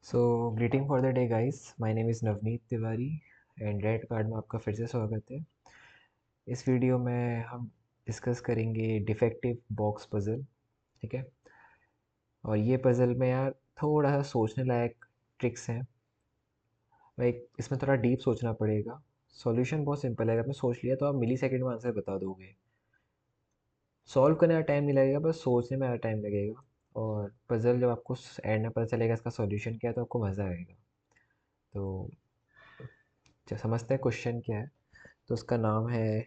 So greeting for the day guys, my name is Navneet Tiwari and red card में आपका फिर से स्वागत है। इस वीडियो में हम डिस्कस करेंगे डिफेक्टिव बॉक्स पज़ल। ठीक है। और ये पज़ल में यार थोड़ा सा सोचने लायक ट्रिक्स हैं। लाइक इसमें थोड़ा डीप सोचना पड़ेगा। सॉल्यूशन बहुत सिंपल है, अगर आपने सोच लिया तो आप मिली सेकेंड में आंसर बता दोगे। सॉल्व करने में टाइम नहीं लगेगा, बस सोचने में टाइम लगेगा। और पज़ल जब आपको एंड में पता चलेगा इसका सॉल्यूशन क्या है तो आपको मज़ा आएगा। तो समझते हैं क्वेश्चन क्या है। तो उसका नाम है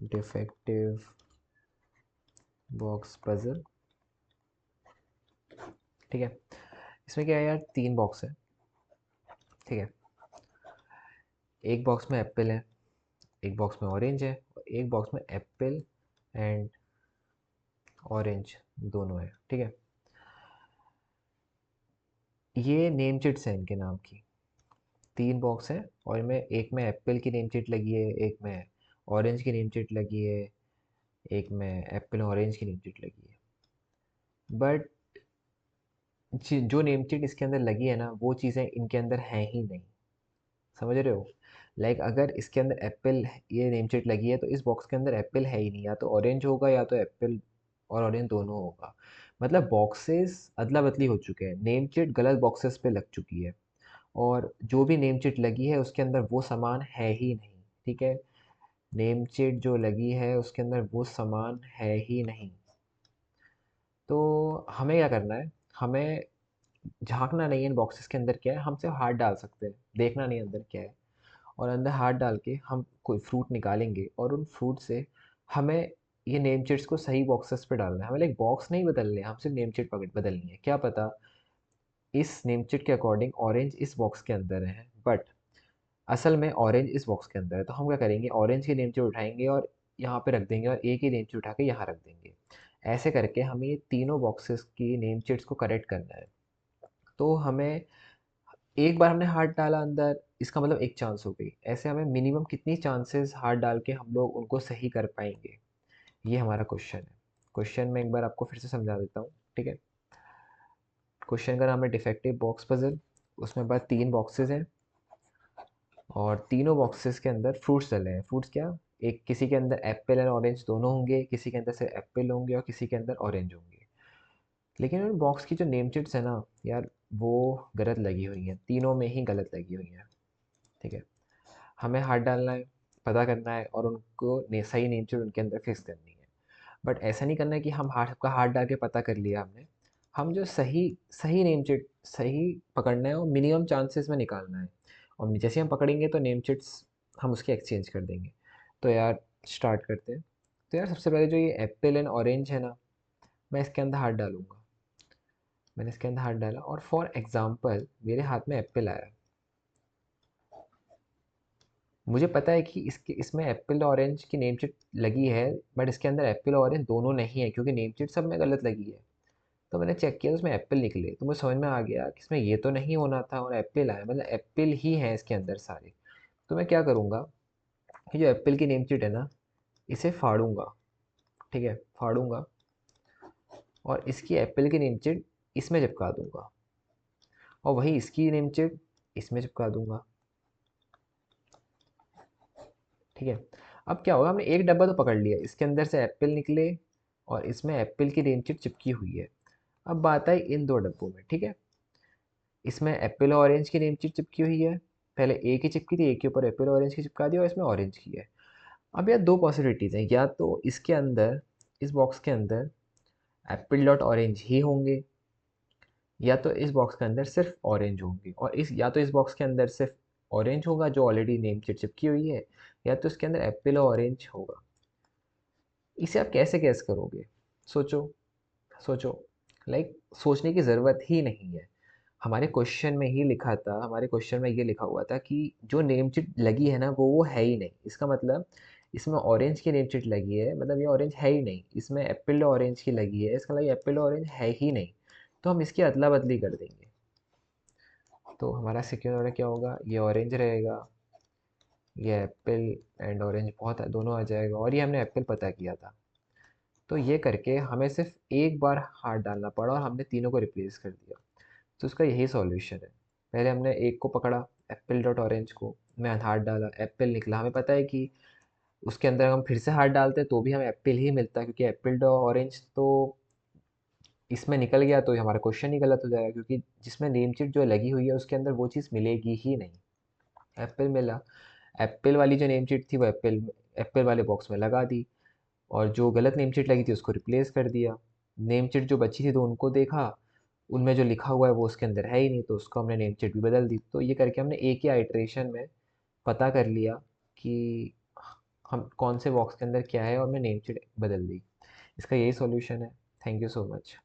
डिफेक्टिव बॉक्स पजल। ठीक है। इसमें क्या है यार, 3 बॉक्स है। ठीक है। एक बॉक्स में एप्पल है, एक बॉक्स में ऑरेंज है, और एक बॉक्स में एप्पल एंड ऑरेंज दोनों है। ठीक है। ये नेम चिट्स हैं इनके नाम की। 3 बॉक्स हैं और इनमें एक में एप्पल की नेम चिट लगी है, एक में ऑरेंज की नेम चिट लगी है, एक में एप्पल ऑरेंज की नेम चिट लगी है। बट जो नेम चिट इसके अंदर लगी है ना, वो चीज़ें इनके अंदर हैं ही नहीं। समझ रहे हो? अगर इसके अंदर एप्पल ये नेम प्लेट लगी है तो इस बॉक्स के अंदर एप्पल है ही नहीं, या तो ऑरेंज होगा या तो एप्पल और ऑरेंज दोनों होगा। मतलब बॉक्सेस अदला बदली हो चुके हैं, नेम प्लेट गलत बॉक्सेस पे लग चुकी है। और जो भी नेम प्लेट लगी है उसके अंदर वो सामान है ही नहीं। ठीक है। नेम प्लेट जो लगी है उसके अंदर वो सामान है ही नहीं। तो हमें क्या करना है, हमें झांकना नहीं है इन बॉक्सेस के अंदर क्या है, हम सिर्फ हाथ डाल सकते हैं, देखना नहीं अंदर क्या है। और अंदर हाथ डाल के हम कोई फ्रूट निकालेंगे और उन फ्रूट से हमें ये नेम चिट्स को सही बॉक्सेस पे डालना है। हमें बॉक्स नहीं बदलने हैं, हम सिर्फ नेम चिट पकड़ बदलनी है। क्या पता इस नेम चिट के अकॉर्डिंग ऑरेंज इस बॉक्स के अंदर है, बट असल में ऑरेंज इस बॉक्स के अंदर है। तो हम क्या करेंगे, ऑरेंज की नेम चिट उठाएंगे और यहाँ पे रख देंगे, और एक ही नेम चिट उठा के यहाँ रख देंगे। ऐसे करके हमें ये तीनों बॉक्सेस की नेम चिट्स को करेक्ट करना है। तो हमें एक बार हमने हाथ डाला अंदर, इसका मतलब एक चांस हो गई। ऐसे हमें मिनिमम कितनी चांसेस हाथ डाल के हम लोग उनको सही कर पाएंगे, ये हमारा क्वेश्चन है। क्वेश्चन में एक बार आपको फिर से समझा देता हूँ। ठीक है। क्वेश्चन का नाम है डिफेक्टिव बॉक्स पजल। उसमें बस 3 बॉक्सेस हैं और तीनों बॉक्सेस के अंदर फ्रूट्स डले हैं। फ्रूट्स क्या, एक किसी के अंदर एप्पल एंड ऑरेंज दोनों होंगे, किसी के अंदर से एप्पल होंगे और किसी के अंदर ऑरेंज होंगे। लेकिन उन बॉक्स की जो नेम चिट्स है ना यार, वो गलत लगी हुई हैं, तीनों में ही गलत लगी हुई हैं। ठीक है। हमें हाथ डालना है, पता करना है और उनको सही नेम से उनके अंदर फिक्स करनी है। बट ऐसा नहीं करना है कि हम हाथ का हाथ डाल के पता कर लिया हमने। हम जो सही सही नेम चिट सही पकड़ना है और मिनिमम चांसेस में निकालना है। और जैसे हम पकड़ेंगे तो नेम चिट्स हम उसके एक्सचेंज कर देंगे। तो यार स्टार्ट करते हैं। तो यार सबसे पहले जो ये एप्पल एंड ऑरेंज है ना, मैं इसके अंदर हाथ डालूंगा। मैंने इसके अंदर हाथ डाला और फॉर एग्जाम्पल मेरे हाथ में एप्पल आया। मुझे पता है कि इसके इसमें एप्पल ऑरेंज की नेम चिट लगी है, बट इसके अंदर एप्पल ऑरेंज दोनों नहीं है क्योंकि नेम चिट सब में गलत लगी है। तो मैंने चेक किया तो उसमें एप्पल निकले, तो मुझे समझ में आ गया कि इसमें ये तो नहीं होना था और एप्पल आया, मतलब एप्पल ही है इसके अंदर सारे। तो मैं क्या करूँगा कि जो एप्पल की नेम चिट है ना, इसे फाड़ूंगा। ठीक है, फाड़ूंगा और इसकी एप्पल की नेम चिट इसमें चिपका दूंगा, और वही इसकी नेम चिट इसमें चिपका दूंगा। ठीक है। अब क्या होगा, हमने एक डब्बा तो पकड़ लिया, इसके अंदर से एप्पल निकले और इसमें एप्पल की नेम चिप चिपकी हुई है। अब बात आई इन 2 डब्बों में। ठीक है। इसमें एप्पल और ऑरेंज की नेम चिप चिपकी हुई है। पहले एक ही चिपकी थी, एक के ऊपर एप्पल ऑरेंज की चिपका दिया और इसमें ऑरेंज की है। अब यार 2 पॉसिबिलिटीज़ हैं, या तो इसके अंदर इस बॉक्स के अंदर एप्पल डॉट ऑरेंज ही होंगे, या तो इस बॉक्स के अंदर सिर्फ ऑरेंज होंगे, और इस या तो इस बॉक्स के अंदर सिर्फ ऑरेंज होगा जो ऑलरेडी नेम चिप चिपकी हुई है, या तो इसके अंदर एप्पल और ऑरेंज होगा। इसे आप कैसे गैस करोगे? सोचो, सोचो। सोचने की ज़रूरत ही नहीं है। हमारे क्वेश्चन में ही लिखा था, हमारे क्वेश्चन में ये लिखा हुआ था कि जो नेम चिट लगी है ना वो है ही नहीं। इसका मतलब इसमें ऑरेंज की नेम चिट लगी है, मतलब ये ऑरेंज है ही नहीं। इसमें एप्पल ऑरेंज की लगी है, इसका मतलब ये एप्पल ऑरेंज है ही नहीं। तो हम इसकी अदला बदली कर देंगे। तो हमारा सेकेंड ऑर्डर क्या होगा, ये ऑरेंज रहेगा, ये एप्पल एंड ऑरेंज बहुत दोनों आ जाएगा, और ये हमने एप्पल पता किया था। तो ये करके हमें सिर्फ एक बार हाथ डालना पड़ा और हमने तीनों को रिप्लेस कर दिया। तो उसका यही सॉल्यूशन है। पहले हमने एक को पकड़ा, एप्पल डॉट ऑरेंज को, मैं हाथ डाला, एप्पल निकला। हमें पता है कि उसके अंदर हम फिर से हाथ डालते तो भी हमें एप्पल ही मिलता है, क्योंकि एप्पल डॉट ऑरेंज तो इसमें निकल गया तो हमारा क्वेश्चन ही गलत हो जाएगा, क्योंकि जिसमें नेम चिट जो लगी हुई है उसके अंदर वो चीज़ मिलेगी ही नहीं। एप्पल मिला, एप्पल वाली जो नेम चिट थी वो एप्पल एप्पल वाले बॉक्स में लगा दी, और जो गलत नेम चिट लगी थी उसको रिप्लेस कर दिया। नेम चिट जो बची थी तो उनको देखा, उनमें जो लिखा हुआ है वो उसके अंदर है ही नहीं, तो उसको हमने नेम चिट भी बदल दी। तो ये करके हमने एक ही आइट्रेशन में पता कर लिया कि हम कौन से बॉक्स के अंदर क्या है, और मैं नेम चिट बदल दी। इसका यही सॉल्यूशन है। Thank you so much.